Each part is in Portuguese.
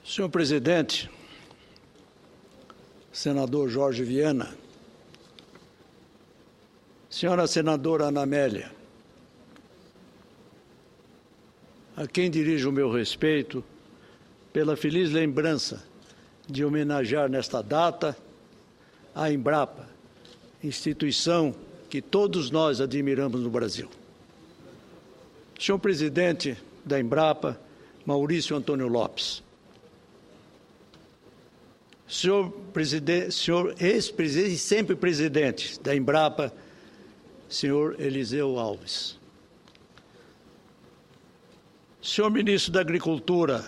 Senhor presidente, senador Jorge Viana, senhora senadora Ana Amélia, a quem dirijo o meu respeito pela feliz lembrança de homenagear nesta data a Embrapa, instituição que todos nós admiramos no Brasil. Senhor presidente da Embrapa, Maurício Antônio Lopes, senhor ex-presidente e sempre presidente da Embrapa, senhor Eliseu Alves, senhor ministro da Agricultura,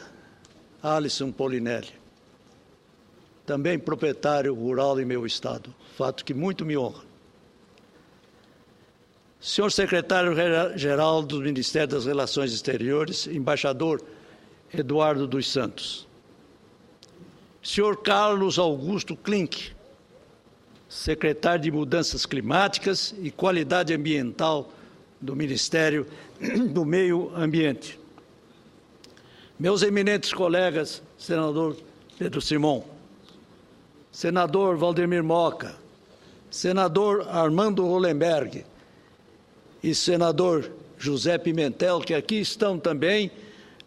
Alisson Polinelli, também proprietário rural em meu estado, fato que muito me honra. Senhor secretário-geral do Ministério das Relações Exteriores, embaixador Eduardo dos Santos. Senhor Carlos Augusto Klink, secretário de Mudanças Climáticas e Qualidade Ambiental do Ministério do Meio Ambiente. Meus eminentes colegas, senador Pedro Simon, senador Valdemir Moca, senador Armando Hollenberg e senador José Pimentel, que aqui estão também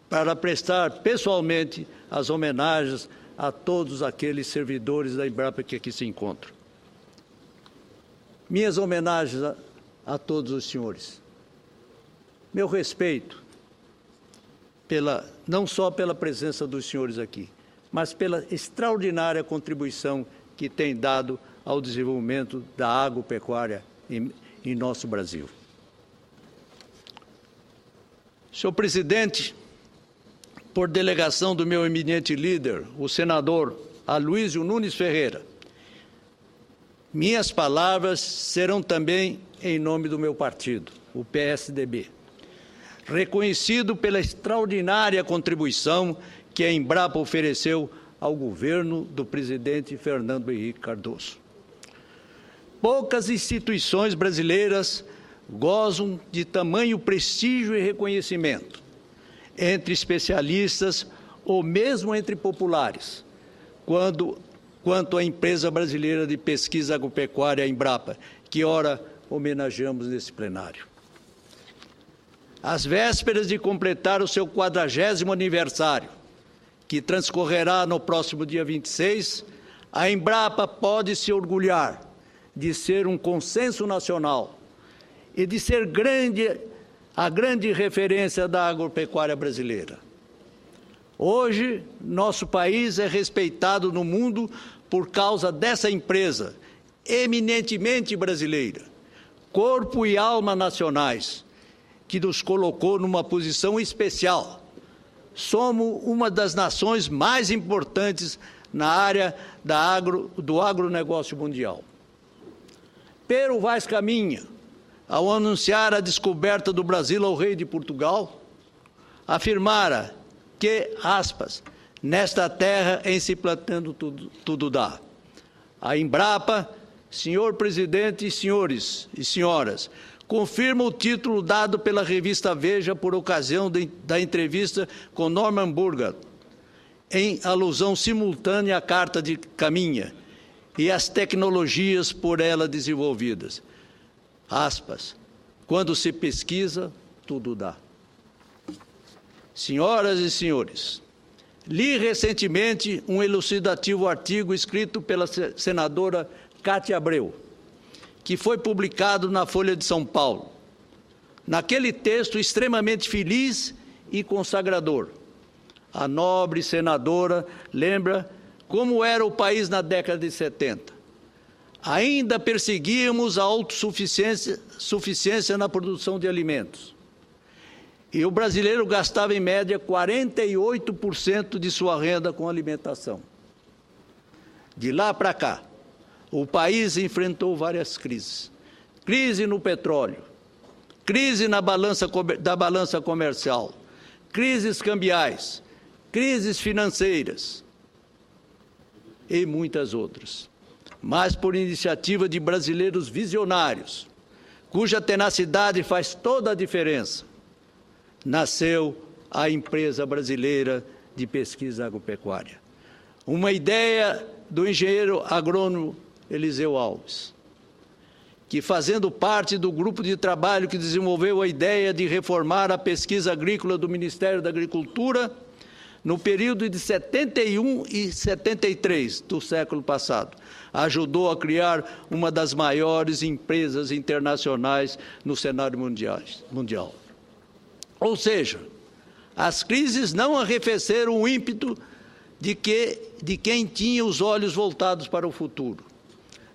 para prestar pessoalmente as homenagens a todos aqueles servidores da Embrapa que aqui se encontram. Minhas homenagens a todos os senhores. Meu respeito não só pela presença dos senhores aqui, mas pela extraordinária contribuição que têm dado ao desenvolvimento da agropecuária em nosso Brasil. Senhor presidente, por delegação do meu eminente líder, o senador Aloysio Nunes Ferreira, minhas palavras serão também em nome do meu partido, o PSDB, reconhecido pela extraordinária contribuição que a Embrapa ofereceu ao governo do presidente Fernando Henrique Cardoso. Poucas instituições brasileiras gozam de tamanho prestígio e reconhecimento entre especialistas ou mesmo entre populares, quanto à empresa brasileira de pesquisa agropecuária, a Embrapa, que ora homenageamos nesse plenário. Às vésperas de completar o seu 40º aniversário, que transcorrerá no próximo dia 26, a Embrapa pode se orgulhar de ser um consenso nacional e de ser a grande referência da agropecuária brasileira. Hoje, nosso país é respeitado no mundo por causa dessa empresa, eminentemente brasileira, corpo e alma nacionais, que nos colocou numa posição especial. Somos uma das nações mais importantes na área do agronegócio mundial. Pero Vaz Caminha, ao anunciar a descoberta do Brasil ao rei de Portugal, afirmara que, aspas, nesta terra em se plantando tudo dá. A Embrapa, senhor presidente e senhores e senhoras, confirma o título dado pela revista Veja por ocasião da entrevista com Norman Borlaug, em alusão simultânea à Carta de Caminha e às tecnologias por ela desenvolvidas. Aspas, quando se pesquisa, tudo dá. Senhoras e senhores, li recentemente um elucidativo artigo escrito pela senadora Cátia Abreu, que foi publicado na Folha de São Paulo. Naquele texto extremamente feliz e consagrador, a nobre senadora lembra como era o país na década de 70. Ainda perseguíamos a autossuficiência na produção de alimentos. E o brasileiro gastava, em média, 48% de sua renda com alimentação. De lá para cá, o país enfrentou várias crises. Crise no petróleo, crise da balança comercial, crises cambiais, crises financeiras e muitas outras. Mas por iniciativa de brasileiros visionários, cuja tenacidade faz toda a diferença, nasceu a empresa brasileira de Pesquisa Agropecuária. Uma ideia do engenheiro agrônomo Eliseu Alves, que, fazendo parte do grupo de trabalho que desenvolveu a ideia de reformar a pesquisa agrícola do Ministério da Agricultura, no período de 71 e 73 do século passado, ajudou a criar uma das maiores empresas internacionais no cenário mundial. Ou seja, as crises não arrefeceram o ímpeto de quem tinha os olhos voltados para o futuro,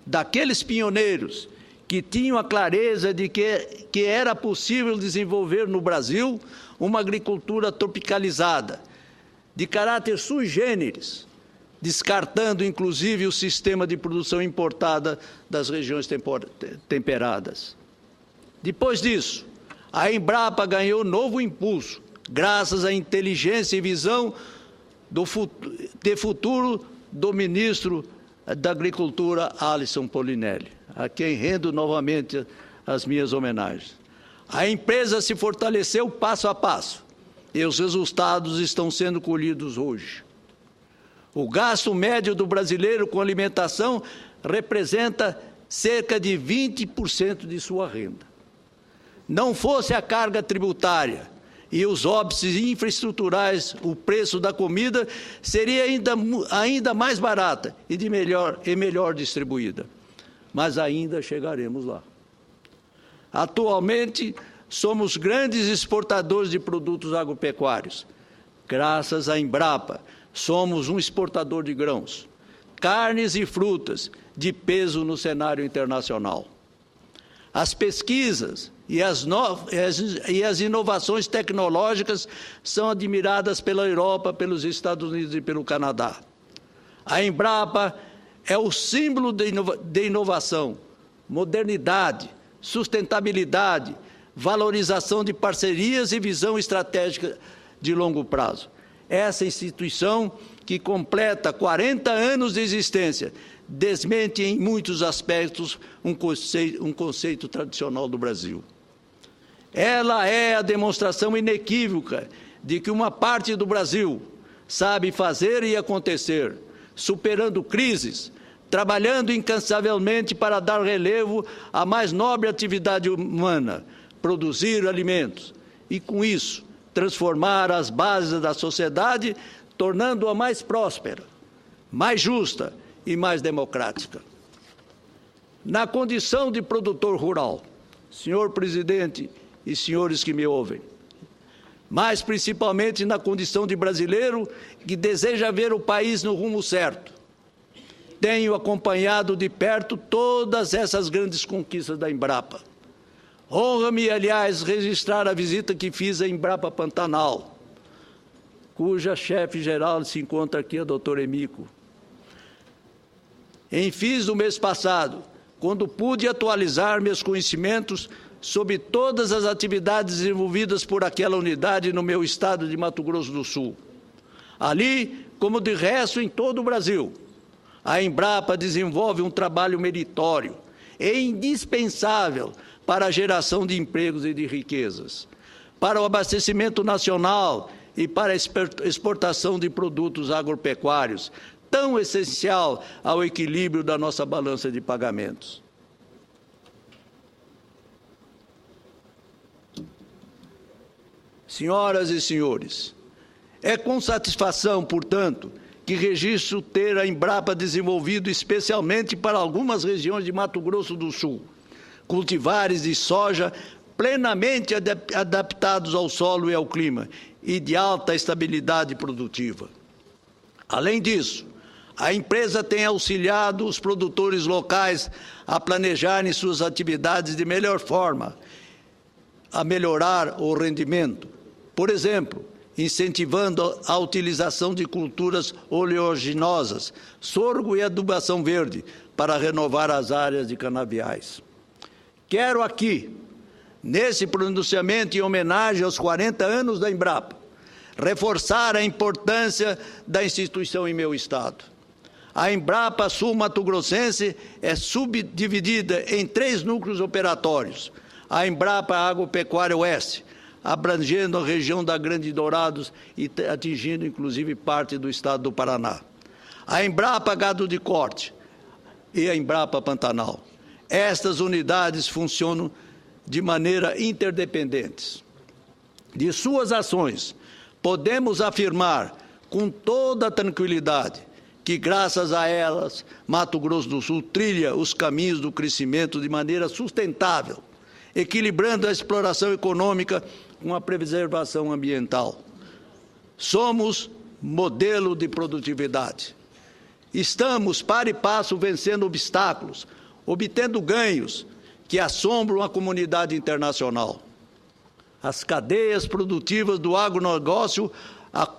daqueles pioneiros que tinham a clareza de que era possível desenvolver no Brasil uma agricultura tropicalizada, de caráter sui generis, descartando inclusive o sistema de produção importada das regiões temperadas. Depois disso, a Embrapa ganhou novo impulso, graças à inteligência e visão de futuro do ministro da Agricultura, Alisson Polinelli, a quem rendo novamente as minhas homenagens. A empresa se fortaleceu passo a passo e os resultados estão sendo colhidos hoje. O gasto médio do brasileiro com alimentação representa cerca de 20% de sua renda. Não fosse a carga tributária e os óbices infraestruturais, o preço da comida seria ainda mais barata e melhor distribuída. Mas ainda chegaremos lá. Atualmente, somos grandes exportadores de produtos agropecuários. Graças à Embrapa, somos um exportador de grãos, carnes e frutas de peso no cenário internacional. As pesquisas e as inovações tecnológicas são admiradas pela Europa, pelos Estados Unidos e pelo Canadá. A Embrapa é o símbolo de inovação, modernidade, sustentabilidade, valorização de parcerias e visão estratégica de longo prazo. Essa instituição, que completa 40 anos de existência, desmente em muitos aspectos um conceito tradicional do Brasil. Ela é a demonstração inequívoca de que uma parte do Brasil sabe fazer e acontecer, superando crises, trabalhando incansavelmente para dar relevo à mais nobre atividade humana, produzir alimentos, e com isso transformar as bases da sociedade, tornando-a mais próspera, mais justa e mais democrática. Na condição de produtor rural, senhor presidente e senhores que me ouvem, mas principalmente na condição de brasileiro que deseja ver o país no rumo certo, tenho acompanhado de perto todas essas grandes conquistas da Embrapa. Honra-me, aliás, registrar a visita que fiz à Embrapa Pantanal, cuja chefe-geral se encontra aqui, a doutora Emico. Em fins do mês passado, quando pude atualizar meus conhecimentos sobre todas as atividades desenvolvidas por aquela unidade no meu estado de Mato Grosso do Sul. Ali, como de resto em todo o Brasil, a Embrapa desenvolve um trabalho meritório e indispensável para a geração de empregos e de riquezas, para o abastecimento nacional e para a exportação de produtos agropecuários, tão essencial ao equilíbrio da nossa balança de pagamentos. Senhoras e senhores, é com satisfação, portanto, que registro ter a Embrapa desenvolvido especialmente para algumas regiões de Mato Grosso do Sul, cultivares de soja plenamente adaptados ao solo e ao clima e de alta estabilidade produtiva. Além disso, a empresa tem auxiliado os produtores locais a planejarem suas atividades de melhor forma, a melhorar o rendimento. Por exemplo, incentivando a utilização de culturas oleaginosas, sorgo e adubação verde, para renovar as áreas de canaviais. Quero aqui, nesse pronunciamento em homenagem aos 40 anos da Embrapa, reforçar a importância da instituição em meu estado. A Embrapa Sul Mato Grossense é subdividida em 3 núcleos operatórios: a Embrapa Agropecuária Oeste, abrangendo a região da Grande Dourados e atingindo, inclusive, parte do estado do Paraná. A Embrapa Gado de Corte e a Embrapa Pantanal. Estas unidades funcionam de maneira interdependentes. De suas ações, podemos afirmar com toda tranquilidade que, graças a elas, Mato Grosso do Sul trilha os caminhos do crescimento de maneira sustentável, equilibrando a exploração econômica com a preservação ambiental. Somos modelo de produtividade. Estamos, para e passo, vencendo obstáculos, obtendo ganhos que assombram a comunidade internacional. As cadeias produtivas do agronegócio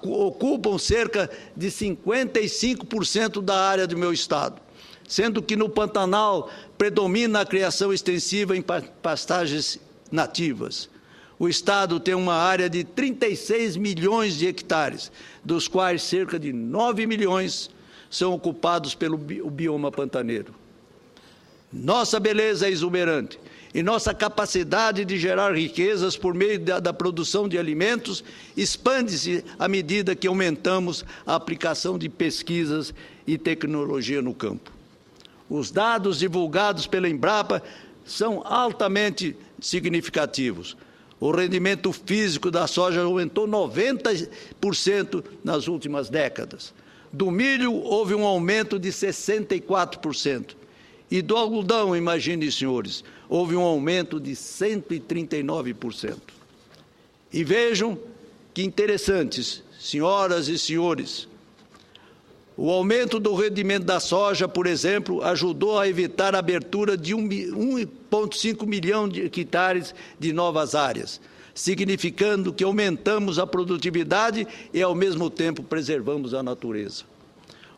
ocupam cerca de 55% da área do meu estado, sendo que no Pantanal predomina a criação extensiva em pastagens nativas. O estado tem uma área de 36 milhões de hectares, dos quais cerca de 9 milhões são ocupados pelo bioma pantaneiro. Nossa beleza é exuberante e nossa capacidade de gerar riquezas por meio da produção de alimentos expande-se à medida que aumentamos a aplicação de pesquisas e tecnologia no campo. Os dados divulgados pela Embrapa são altamente significativos. O rendimento físico da soja aumentou 90% nas últimas décadas. Do milho, houve um aumento de 64%. E do algodão, imaginem, senhores, houve um aumento de 139%. E vejam que interessantes, senhoras e senhores, o aumento do rendimento da soja, por exemplo, ajudou a evitar a abertura de 1,5 milhão de hectares de novas áreas, significando que aumentamos a produtividade e, ao mesmo tempo, preservamos a natureza.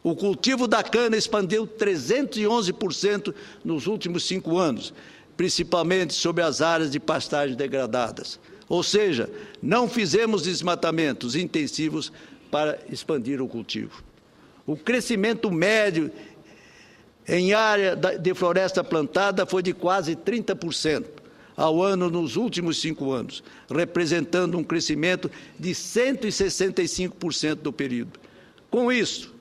O cultivo da cana expandiu 311% nos últimos 5 anos, principalmente sobre as áreas de pastagens degradadas. Ou seja, não fizemos desmatamentos intensivos para expandir o cultivo. O crescimento médio em área de floresta plantada foi de quase 30% ao ano nos últimos 5 anos, representando um crescimento de 165% do período. Com isso,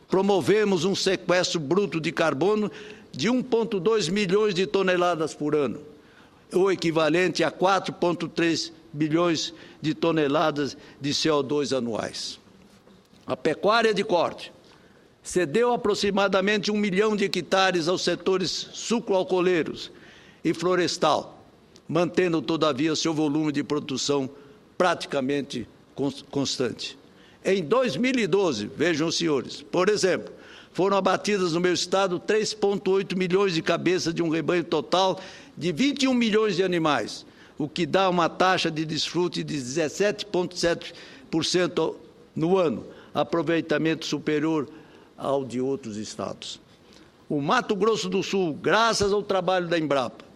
promovemos um sequestro bruto de carbono de 1,2 milhões de toneladas por ano, o equivalente a 4,3 bilhões de toneladas de CO2 anuais. A pecuária de corte cedeu aproximadamente 1 milhão de hectares aos setores sucroalcooleiros e florestal, mantendo, todavia, seu volume de produção praticamente constante. Em 2012, vejam, senhores, por exemplo, foram abatidas no meu estado 3,8 milhões de cabeças de um rebanho total de 21 milhões de animais, o que dá uma taxa de desfrute de 17,7% no ano, aproveitamento superior ao de outros estados. O Mato Grosso do Sul, graças ao trabalho da Embrapa,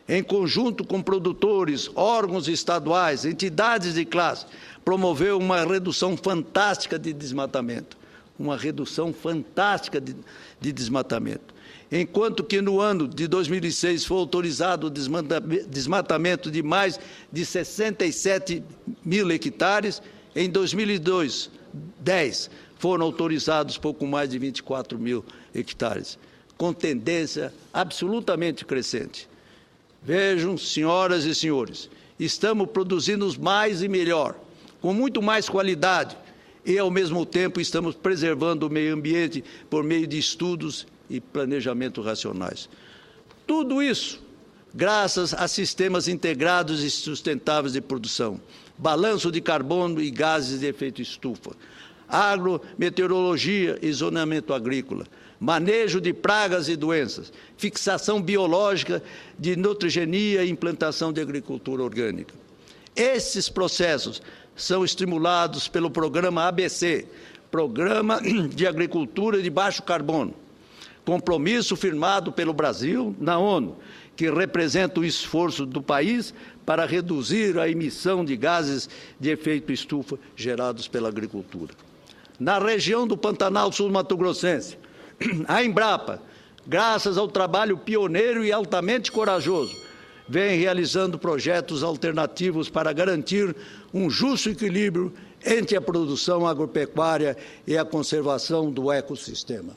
em conjunto com produtores, órgãos estaduais, entidades de classe, promoveu uma redução fantástica de desmatamento. Uma redução fantástica de desmatamento. Enquanto que no ano de 2006 foi autorizado o desmatamento de mais de 67 mil hectares, em 2010 foram autorizados pouco mais de 24 mil hectares, com tendência absolutamente crescente. Vejam, senhoras e senhores, estamos produzindo mais e melhor, com muito mais qualidade, e, ao mesmo tempo, estamos preservando o meio ambiente por meio de estudos e planejamento racionais. Tudo isso graças a sistemas integrados e sustentáveis de produção, balanço de carbono e gases de efeito estufa, agrometeorologia e zoneamento agrícola, manejo de pragas e doenças, fixação biológica de nutrigenia e implantação de agricultura orgânica. Esses processos são estimulados pelo programa ABC, Programa de Agricultura de Baixo Carbono, compromisso firmado pelo Brasil na ONU, que representa o esforço do país para reduzir a emissão de gases de efeito estufa gerados pela agricultura. Na região do Pantanal Sul-Mato-Grossense, a Embrapa, graças ao trabalho pioneiro e altamente corajoso vem realizando projetos alternativos para garantir um justo equilíbrio entre a produção agropecuária e a conservação do ecossistema.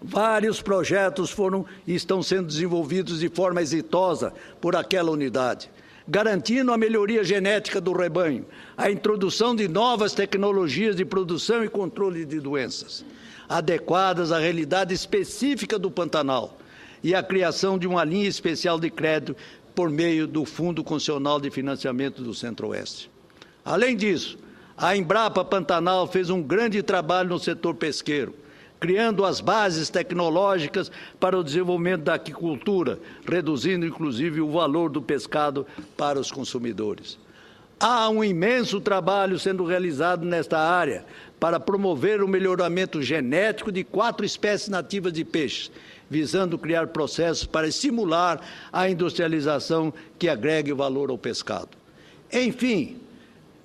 Vários projetos foram e estão sendo desenvolvidos de forma exitosa por aquela unidade, garantindo a melhoria genética do rebanho, a introdução de novas tecnologias de produção e controle de doenças, adequadas à realidade específica do Pantanal, e a criação de uma linha especial de crédito por meio do Fundo Concessional de Financiamento do Centro-Oeste. Além disso, a Embrapa Pantanal fez um grande trabalho no setor pesqueiro, criando as bases tecnológicas para o desenvolvimento da aquicultura, reduzindo, inclusive, o valor do pescado para os consumidores. Há um imenso trabalho sendo realizado nesta área para promover o melhoramento genético de 4 espécies nativas de peixes, visando criar processos para estimular a industrialização que agregue valor ao pescado. Enfim,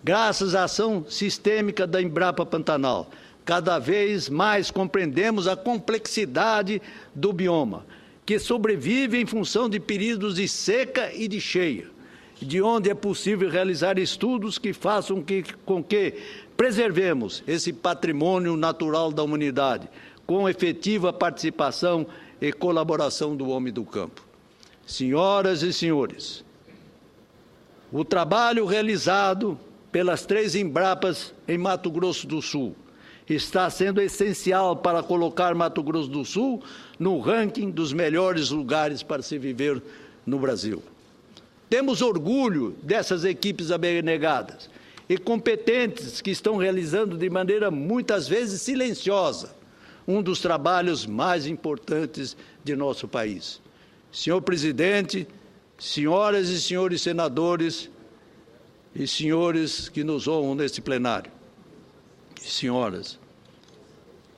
graças à ação sistêmica da Embrapa Pantanal, cada vez mais compreendemos a complexidade do bioma, que sobrevive em função de períodos de seca e de cheia, de onde é possível realizar estudos que façam com que preservemos esse patrimônio natural da humanidade, com efetiva participação e colaboração do homem do campo. Senhoras e senhores, o trabalho realizado pelas 3 Embrapas em Mato Grosso do Sul está sendo essencial para colocar Mato Grosso do Sul no ranking dos melhores lugares para se viver no Brasil. Temos orgulho dessas equipes abnegadas e competentes que estão realizando de maneira muitas vezes silenciosa um dos trabalhos mais importantes de nosso país. Senhor presidente, senhoras e senhores senadores e senhores que nos honram neste plenário, senhoras,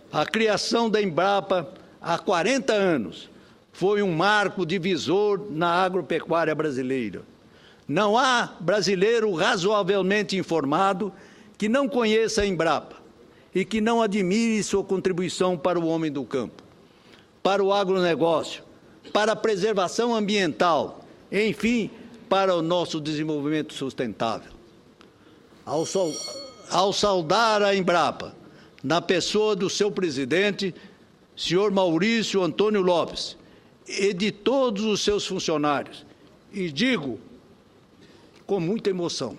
a criação da Embrapa há 40 anos foi um marco divisor na agropecuária brasileira. Não há brasileiro razoavelmente informado que não conheça a Embrapa e que não admire sua contribuição para o homem do campo, para o agronegócio, para a preservação ambiental, enfim, para o nosso desenvolvimento sustentável. Ao saudar a Embrapa, na pessoa do seu presidente, senhor Maurício Antônio Lopes, e de todos os seus funcionários, e digo com muita emoção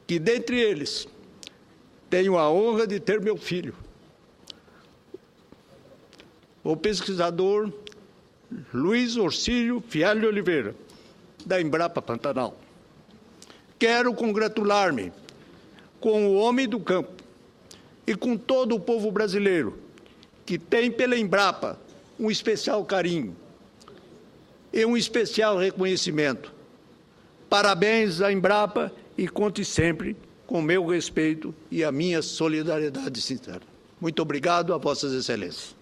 que dentre eles tenho a honra de ter meu filho, o pesquisador Luiz Orcílio Fialho de Oliveira, da Embrapa Pantanal. Quero congratular-me com o homem do campo e com todo o povo brasileiro que tem pela Embrapa um especial carinho e um especial reconhecimento. Parabéns à Embrapa e conte sempre com o meu respeito e a minha solidariedade sincera. Muito obrigado a Vossas Excelências.